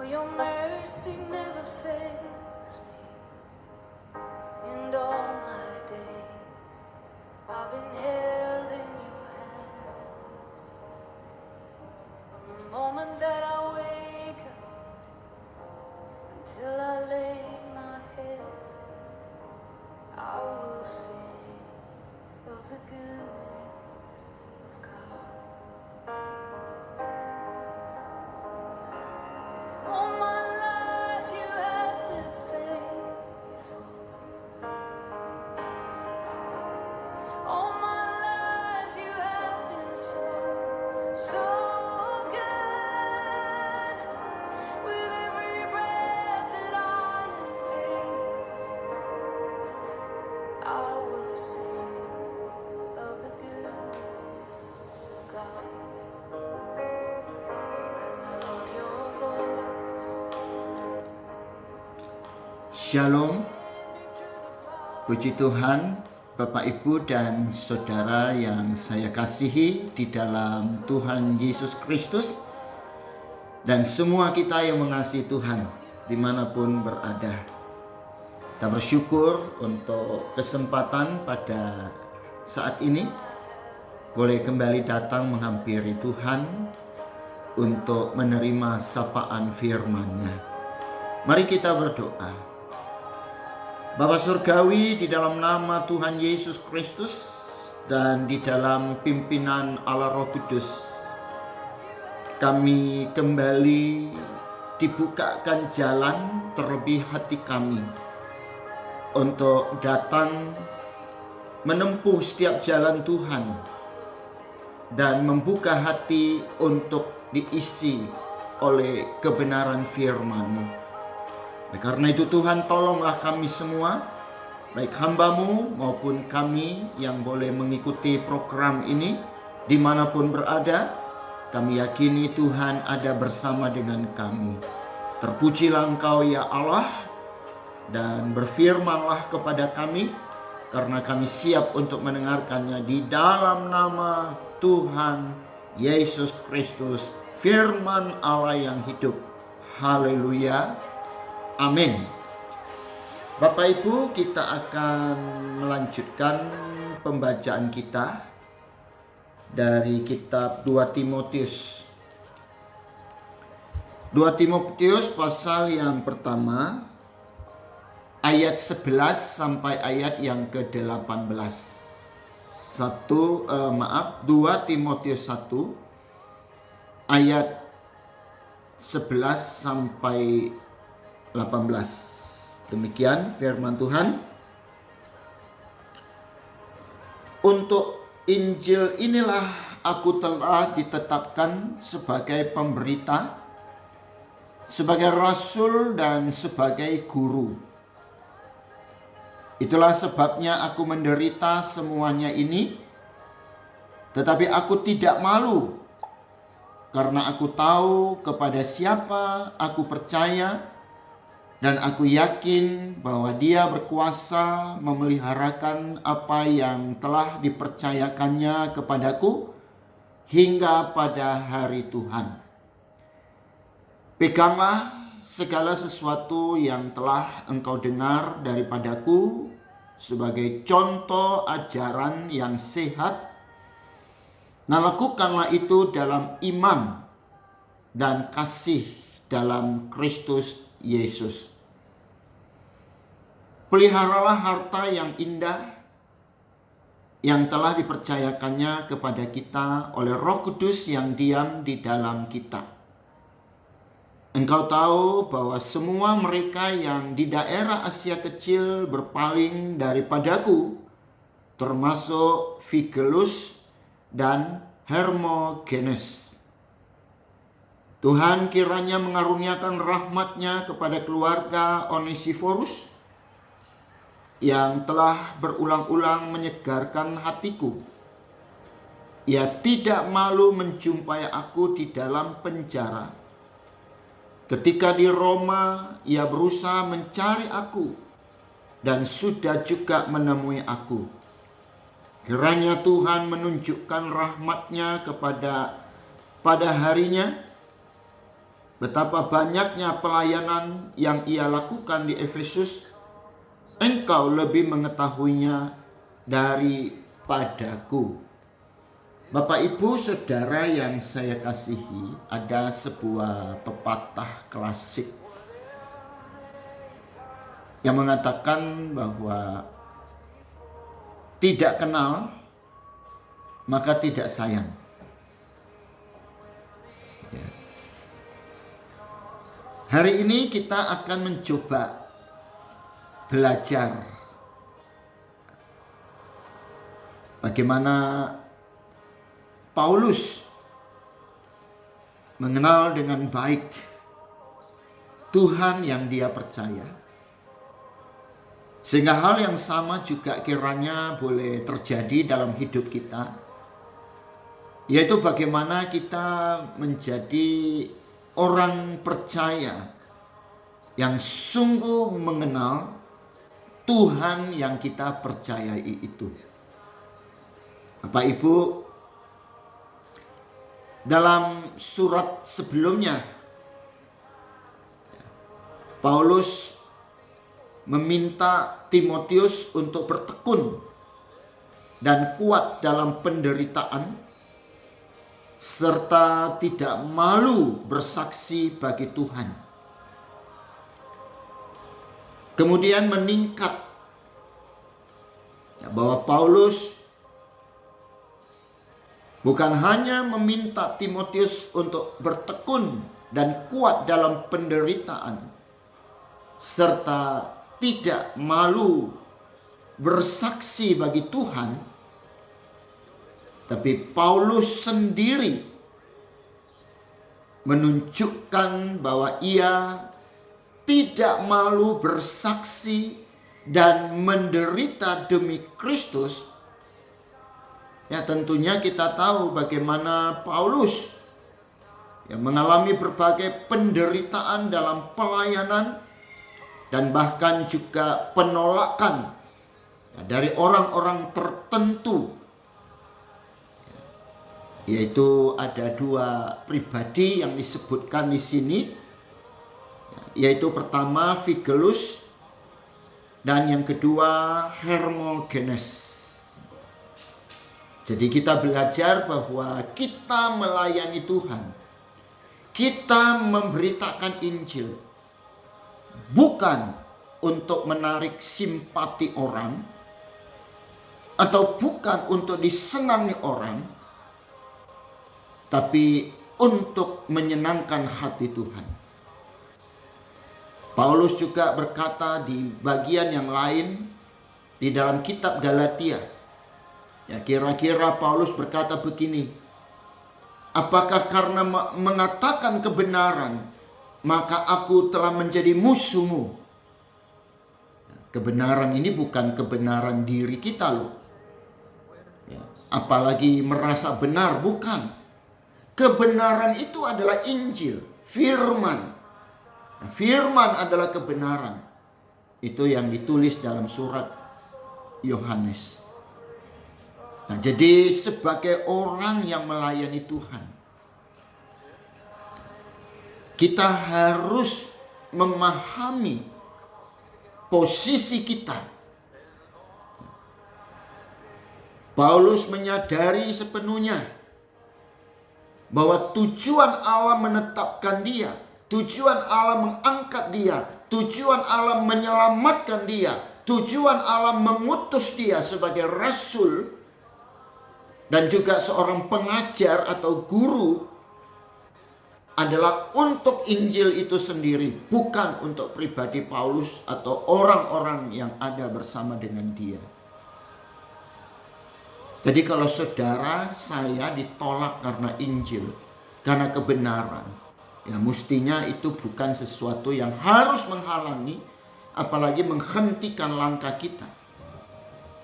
For your mercy never fails me. And all my days I've been held in your hands. From the moment that I wake up until I lay my head, I will sing of the goodness of God. All my life you have been faithful. All my life you have been so, so good. With every breath that I am able, I will sing of the goodness of God. I love your voice. Shalom, puji Tuhan, Bapak Ibu dan Saudara yang saya kasihi di dalam Tuhan Yesus Kristus, dan semua kita yang mengasihi Tuhan dimanapun berada. Kita bersyukur untuk kesempatan pada saat ini boleh kembali datang menghampiri Tuhan untuk menerima sapaan firman-Nya. Mari kita berdoa. Bapa Surgawi, di dalam nama Tuhan Yesus Kristus dan di dalam pimpinan Allah Roh Kudus, kami kembali dibukakan jalan terlebih hati kami untuk datang menempuh setiap jalan Tuhan dan membuka hati untuk diisi oleh kebenaran firman-Mu. Karena itu Tuhan, tolonglah kami semua, baik hamba-Mu maupun kami yang boleh mengikuti program ini dimanapun berada. Kami yakini Tuhan ada bersama dengan kami. Terpujilah Engkau ya Allah, dan berfirmanlah kepada kami, karena kami siap untuk mendengarkannya di dalam nama Tuhan Yesus Kristus, firman Allah yang hidup. Haleluya. Amin. Bapak Ibu, kita akan melanjutkan pembacaan kita dari kitab 2 Timotius. 2 Timotius pasal yang pertama, ayat 11 sampai ayat yang ke-18. 2 Timotius 1 ayat 11 sampai 18. Demikian firman Tuhan. Untuk Injil inilah aku telah ditetapkan sebagai pemberita, sebagai rasul dan sebagai guru. Itulah sebabnya aku menderita semuanya ini, tetapi aku tidak malu, karena aku tahu kepada siapa aku percaya, dan aku yakin bahwa Dia berkuasa memeliharakan apa yang telah dipercayakannya kepadaku hingga pada hari Tuhan. Peganglah segala sesuatu yang telah engkau dengar daripadaku sebagai contoh ajaran yang sehat, dan lakukanlah itu dalam iman dan kasih dalam Kristus Yesus. Peliharalah harta yang indah yang telah dipercayakannya kepada kita oleh Roh Kudus yang diam di dalam kita. Engkau tahu bahwa semua mereka yang di daerah Asia Kecil berpaling daripadaku, termasuk Figelus dan Hermogenes. Tuhan kiranya mengaruniakan rahmat-Nya kepada keluarga Onesiforus yang telah berulang-ulang menyegarkan hatiku. Ia tidak malu menjumpai aku di dalam penjara. Ketika di Roma, ia berusaha mencari aku dan sudah juga menemui aku. Kiranya Tuhan menunjukkan rahmat-Nya pada harinya, betapa banyaknya pelayanan yang ia lakukan di Efesus, engkau lebih mengetahuinya daripadaku. Bapak, Ibu, Saudara yang saya kasihi, ada sebuah pepatah klasik yang mengatakan bahwa tidak kenal maka tidak sayang. Ya. Hari ini kita akan mencoba belajar bagaimana Paulus mengenal dengan baik Tuhan yang dia percaya. Sehingga hal yang sama juga kiranya boleh terjadi dalam hidup kita. Yaitu bagaimana kita menjadi orang percaya yang sungguh mengenal Tuhan yang kita percayai itu. Bapak, Ibu, dalam surat sebelumnya Paulus meminta Timotius untuk bertekun dan kuat dalam penderitaan serta tidak malu bersaksi bagi Tuhan. Kemudian meningkat bahwa Paulus bukan hanya meminta Timotius untuk bertekun dan kuat dalam penderitaan, serta tidak malu bersaksi bagi Tuhan, tapi Paulus sendiri menunjukkan bahwa ia tidak malu bersaksi dan menderita demi Kristus. Ya, tentunya kita tahu bagaimana Paulus yang mengalami berbagai penderitaan dalam pelayanan dan bahkan juga penolakan dari orang-orang tertentu. Yaitu ada dua pribadi yang disebutkan di sini, yaitu pertama Figelus dan yang kedua Hermogenes. Jadi kita belajar bahwa kita melayani Tuhan, kita memberitakan Injil, bukan untuk menarik simpati orang, atau bukan untuk disenangi orang, tapi untuk menyenangkan hati Tuhan. Paulus juga berkata di bagian yang lain di dalam kitab Galatia, ya, kira-kira Paulus berkata begini, apakah karena mengatakan kebenaran maka aku telah menjadi musuhmu? Kebenaran ini bukan kebenaran diri kita loh. Ya, apalagi merasa benar, bukan. Kebenaran itu adalah Injil, firman. Firman adalah kebenaran. Itu yang ditulis dalam surat Yohanes. Nah, jadi sebagai orang yang melayani Tuhan, kita harus memahami posisi kita. Paulus menyadari sepenuhnya bahwa tujuan Allah menetapkan dia, tujuan Allah mengangkat dia, tujuan Allah menyelamatkan dia, tujuan Allah mengutus dia sebagai rasul dan juga seorang pengajar atau guru adalah untuk Injil itu sendiri, bukan untuk pribadi Paulus atau orang-orang yang ada bersama dengan dia. Jadi kalau saudara saya ditolak karena Injil, karena kebenaran, ya mestinya itu bukan sesuatu yang harus menghalangi, apalagi menghentikan langkah kita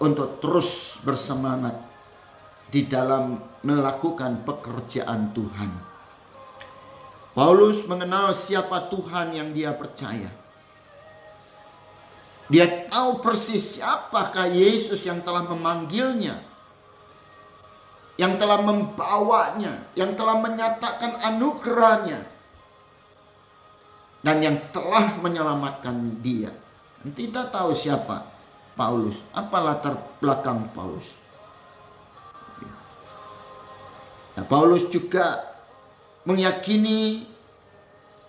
untuk terus bersemangat di dalam melakukan pekerjaan Tuhan. Paulus mengenal siapa Tuhan yang dia percaya. Dia tahu persis siapakah Yesus yang telah memanggilnya, yang telah membawanya, yang telah menyatakan anugerahnya. dan yang telah menyelamatkan dia. Dan kita tahu siapa Paulus, apa latar belakang Paulus. Nah, Paulus juga meyakini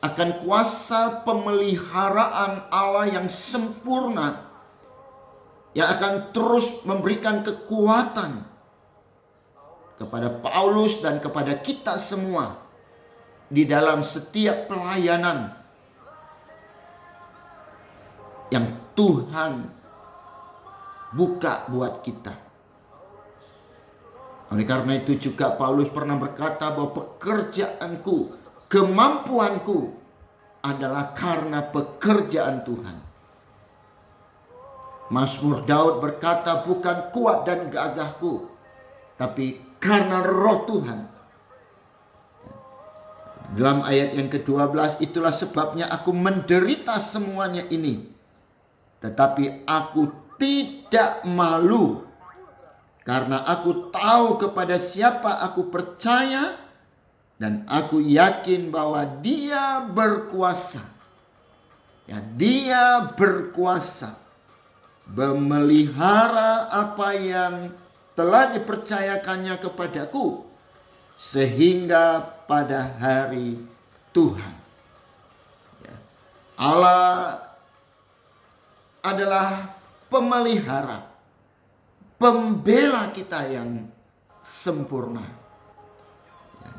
akan kuasa pemeliharaan Allah yang sempurna, yang akan terus memberikan kekuatan kepada Paulus dan kepada kita semua di dalam setiap pelayanan yang Tuhan buka buat kita. Oleh karena itu juga Paulus pernah berkata bahwa pekerjaanku, kemampuanku adalah karena pekerjaan Tuhan. Mazmur Daud berkata, bukan kuat dan gagahku, tapi karena roh Tuhan. Dalam ayat yang ke-12, itulah sebabnya aku menderita semuanya ini, tetapi aku tidak malu, karena aku tahu kepada siapa aku percaya, dan aku yakin bahwa Dia berkuasa. Ya, Dia berkuasa memelihara apa yang telah dipercayakannya kepadaku, sehingga pada hari Tuhan. Ya, Allah adalah pemelihara, pembela kita yang sempurna. Ya,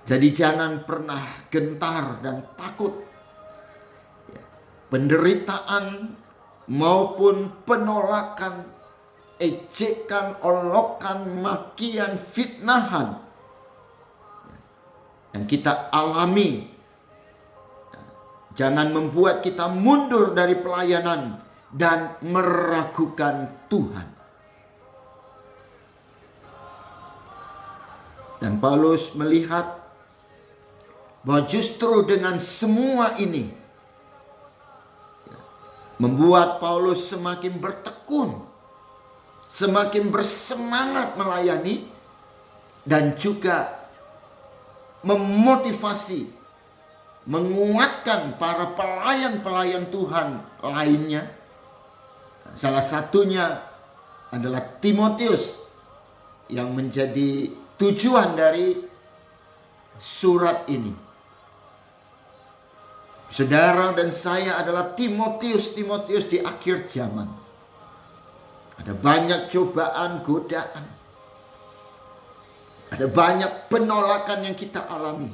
jadi jangan pernah gentar dan takut. Ya, penderitaan maupun penolakan, ejekan, olokan, makian, fitnahan yang kita alami, jangan membuat kita mundur dari pelayanan dan meragukan Tuhan. Dan Paulus melihat bahwa justru dengan semua ini membuat Paulus semakin bertekun, semakin bersemangat melayani, dan juga memotivasi, menguatkan para pelayan-pelayan Tuhan lainnya. Salah satunya adalah Timotius yang menjadi tujuan dari surat ini. Saudara dan saya adalah Timotius di akhir zaman. Ada banyak cobaan, godaan. Ada banyak penolakan yang kita alami.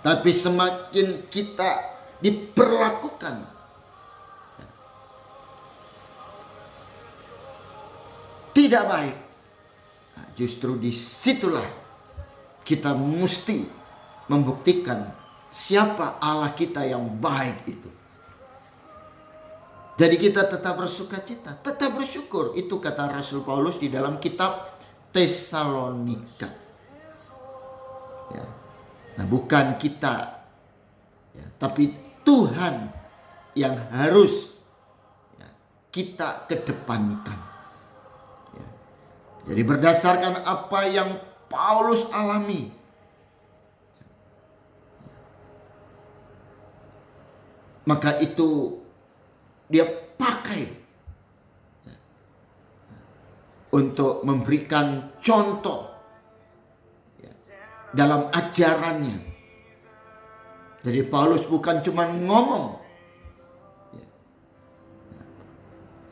Tapi semakin kita diperlakukan tidak baik, justru disitulah kita mesti membuktikan siapa Allah kita yang baik itu. Jadi kita tetap bersukacita, tetap bersyukur. Itu kata Rasul Paulus di dalam kitab Tesalonika. Ya. Nah, bukan kita, ya, tapi Tuhan yang harus, ya, kita kedepankan. Ya. Jadi berdasarkan apa yang Paulus alami, maka itu dia pakai untuk memberikan contoh dalam ajarannya. Jadi Paulus bukan cuma ngomong.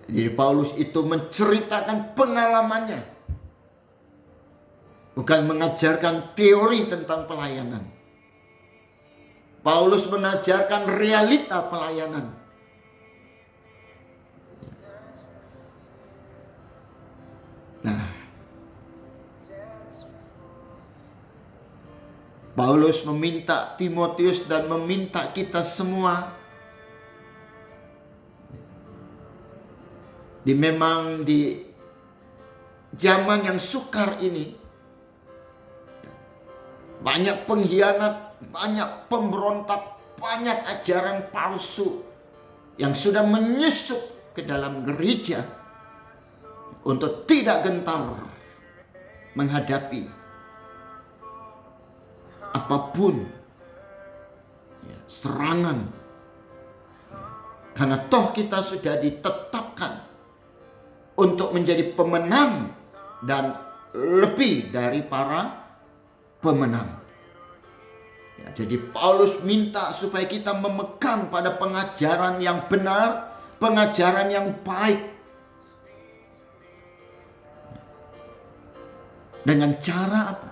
Jadi Paulus itu menceritakan pengalamannya, bukan mengajarkan teori tentang pelayanan. Paulus mengajarkan realita pelayanan. Nah, Paulus meminta Timotius dan meminta kita semua, memang di zaman yang sukar ini, banyak pengkhianat, banyak pemberontak, banyak ajaran palsu yang sudah menyusup ke dalam gereja untuk tidak gentar menghadapi apapun serangan. Karena toh kita sudah ditetapkan untuk menjadi pemenang dan lebih dari para pemenang. Ya, jadi Paulus minta supaya kita memegang pada pengajaran yang benar, pengajaran yang baik. Dengan cara apa?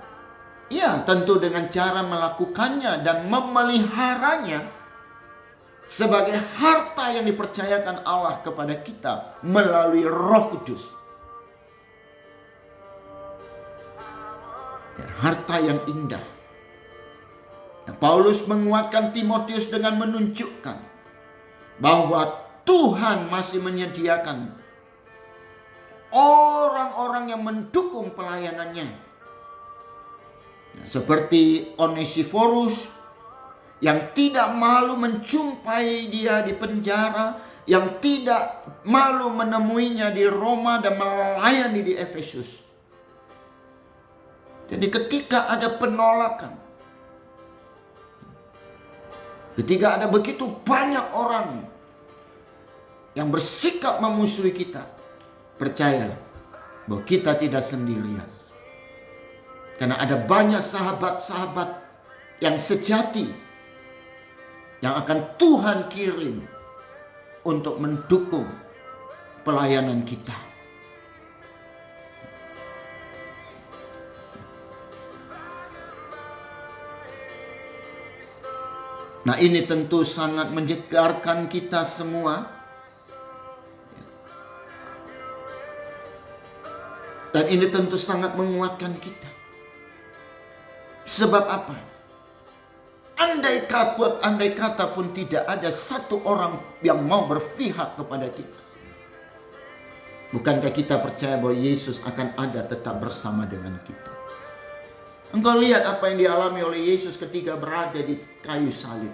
Ya, tentu dengan cara melakukannya dan memeliharanya sebagai harta yang dipercayakan Allah kepada kita melalui Roh Kudus. Ya, harta yang indah. Ya, Paulus menguatkan Timotius dengan menunjukkan bahwa Tuhan masih menyediakan orang-orang yang mendukung pelayanannya. Ya, seperti Onesiphorus yang tidak malu menjumpai dia di penjara, yang tidak malu menemuinya di Roma dan melayani di Efesus. Jadi ketika ada penolakan, ketika ada begitu banyak orang yang bersikap memusuhi kita, percaya bahwa kita tidak sendirian. Karena ada banyak sahabat-sahabat yang sejati yang akan Tuhan kirim untuk mendukung pelayanan kita. Nah, ini tentu sangat menyegarkan kita semua. Dan ini tentu sangat menguatkan kita. Sebab apa? Andai kata pun tidak ada satu orang yang mau berpihak kepada kita. Bukankah kita percaya bahwa Yesus akan ada tetap bersama dengan kita? Engkau lihat apa yang dialami oleh Yesus ketika berada di kayu salib.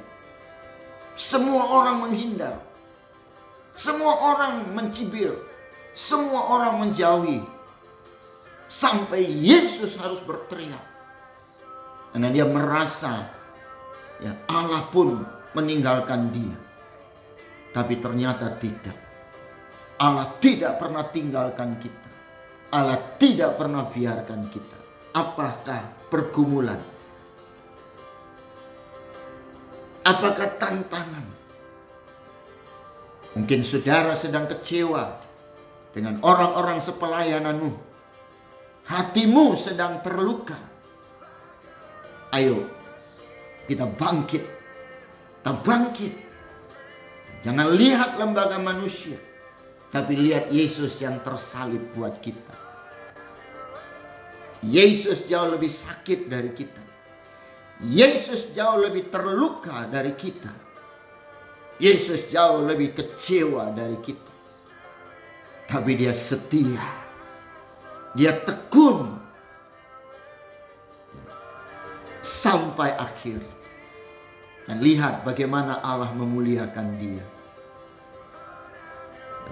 Semua orang menghindar. Semua orang mencibir. Semua orang menjauhi. Sampai Yesus harus berteriak. Karena dia merasa ya, Allah pun meninggalkan dia. Tapi ternyata tidak. Allah tidak pernah tinggalkan kita. Allah tidak pernah biarkan kita. Apakah pergumulan? Apakah tantangan? Mungkin saudara sedang kecewa dengan orang-orang sepelayananmu. Hatimu sedang terluka. Ayo, kita bangkit. Kita bangkit. Jangan lihat lembaga manusia, tapi lihat Yesus yang tersalib buat kita. Yesus jauh lebih sakit dari kita. Yesus jauh lebih terluka dari kita. Yesus jauh lebih kecewa dari kita. Tapi dia setia. Dia tekun sampai akhir. Dan lihat bagaimana Allah memuliakan dia.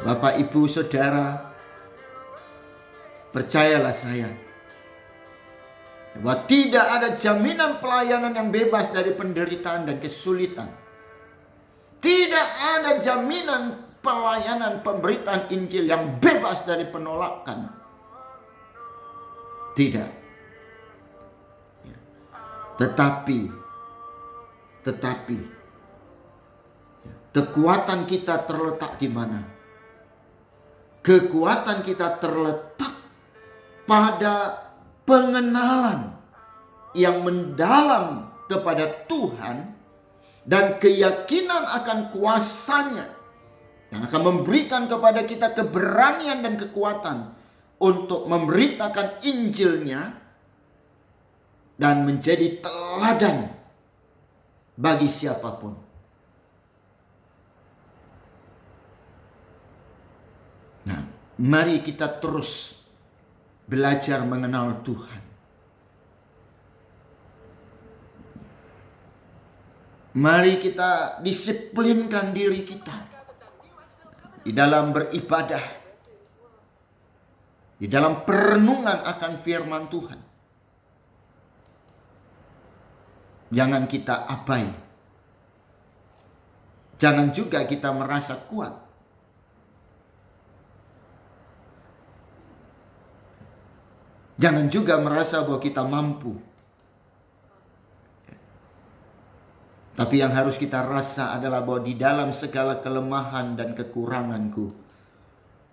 Bapak, Ibu, Saudara, percayalah saya, bahwa tidak ada jaminan pelayanan yang bebas dari penderitaan dan kesulitan. Tidak ada jaminan pelayanan pemberitaan Injil yang bebas dari penolakan. Tidak. Tetapi kekuatan kita terletak di mana? Kekuatan kita terletak pada pengenalan yang mendalam kepada Tuhan dan keyakinan akan kuasanya yang akan memberikan kepada kita keberanian dan kekuatan untuk memberitakan Injilnya dan menjadi teladan bagi siapapun. Nah, mari kita terus belajar mengenal Tuhan. Mari kita disiplinkan diri kita di dalam beribadah, di dalam perenungan akan firman Tuhan. Jangan kita abai Jangan juga kita merasa kuat. Jangan juga merasa bahwa kita mampu. Tapi yang harus kita rasa adalah bahwa di dalam segala kelemahan dan kekuranganku,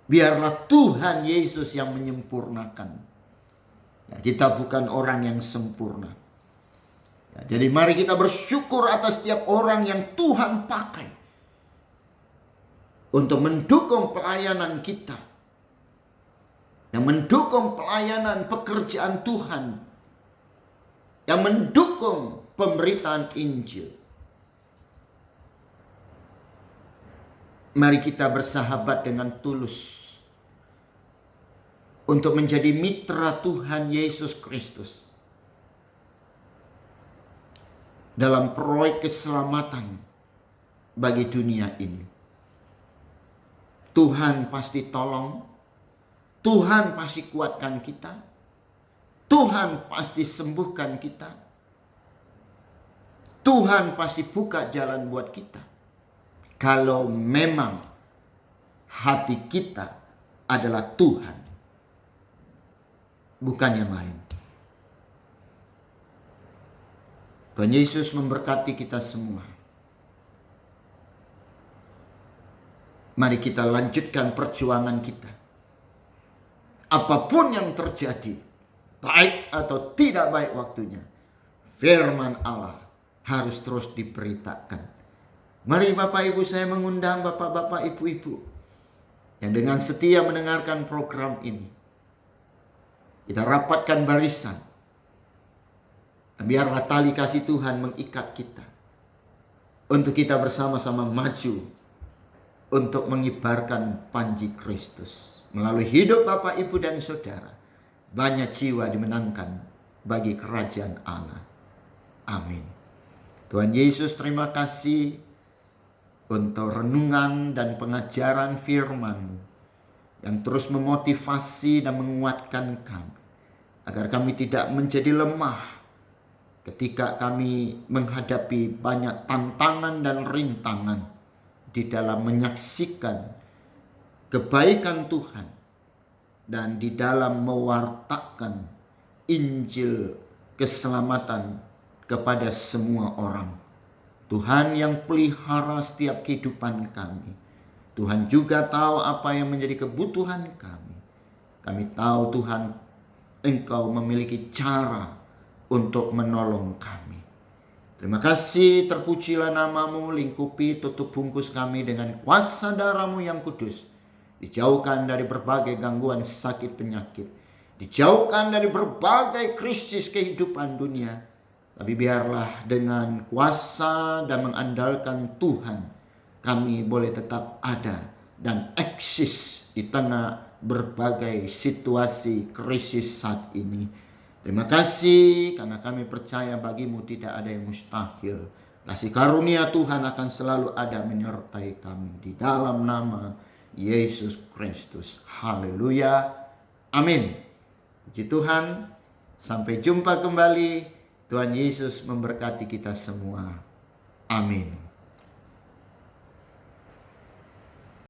biarlah Tuhan Yesus yang menyempurnakan. Ya, kita bukan orang yang sempurna. Ya, jadi mari kita bersyukur atas setiap orang yang Tuhan pakai untuk mendukung pelayanan kita, yang mendukung pelayanan pekerjaan Tuhan, yang mendukung pemberitaan Injil. Mari kita bersahabat dengan tulus untuk menjadi mitra Tuhan Yesus Kristus dalam proyek keselamatan bagi dunia ini. Tuhan pasti tolong, Tuhan pasti kuatkan kita, Tuhan pasti sembuhkan kita, Tuhan pasti buka jalan buat kita. Kalau memang hati kita adalah Tuhan, bukan yang lain. Tuhan Yesus memberkati kita semua. Mari kita lanjutkan perjuangan kita. Apapun yang terjadi, baik atau tidak baik waktunya, firman Allah harus terus diberitakan. Mari Bapak Ibu, saya mengundang Bapak-Bapak, Ibu-Ibu yang dengan setia mendengarkan program ini. Kita rapatkan barisan. Biarlah tali kasih Tuhan mengikat kita, untuk kita bersama-sama maju untuk mengibarkan panji Kristus. Melalui hidup Bapak, Ibu, dan Saudara, banyak jiwa dimenangkan bagi kerajaan Allah. Amin. Tuhan Yesus, terima kasih untuk renungan dan pengajaran firman-Mu yang terus memotivasi dan menguatkan kami, agar kami tidak menjadi lemah ketika kami menghadapi banyak tantangan dan rintangan di dalam menyaksikan kebaikan Tuhan dan di dalam mewartakan Injil keselamatan kepada semua orang. Tuhan yang pelihara setiap kehidupan kami. Tuhan juga tahu apa yang menjadi kebutuhan kami. Kami tahu Tuhan, Engkau memiliki cara untuk menolong kami. Terima kasih, terpujilah nama-Mu, lingkupi tutup bungkus kami dengan kuasa darah-Mu yang kudus. Dijauhkan dari berbagai gangguan sakit penyakit. Dijauhkan dari berbagai krisis kehidupan dunia. Tapi biarlah dengan kuasa dan mengandalkan Tuhan, kami boleh tetap ada dan eksis di tengah berbagai situasi krisis saat ini. Terima kasih karena kami percaya bagi-Mu tidak ada yang mustahil. Kasih karunia Tuhan akan selalu ada menyertai kami. Di dalam nama Yesus Kristus. Haleluya. Amin. Puji Tuhan. Sampai jumpa kembali. Tuhan Yesus memberkati kita semua. Amin.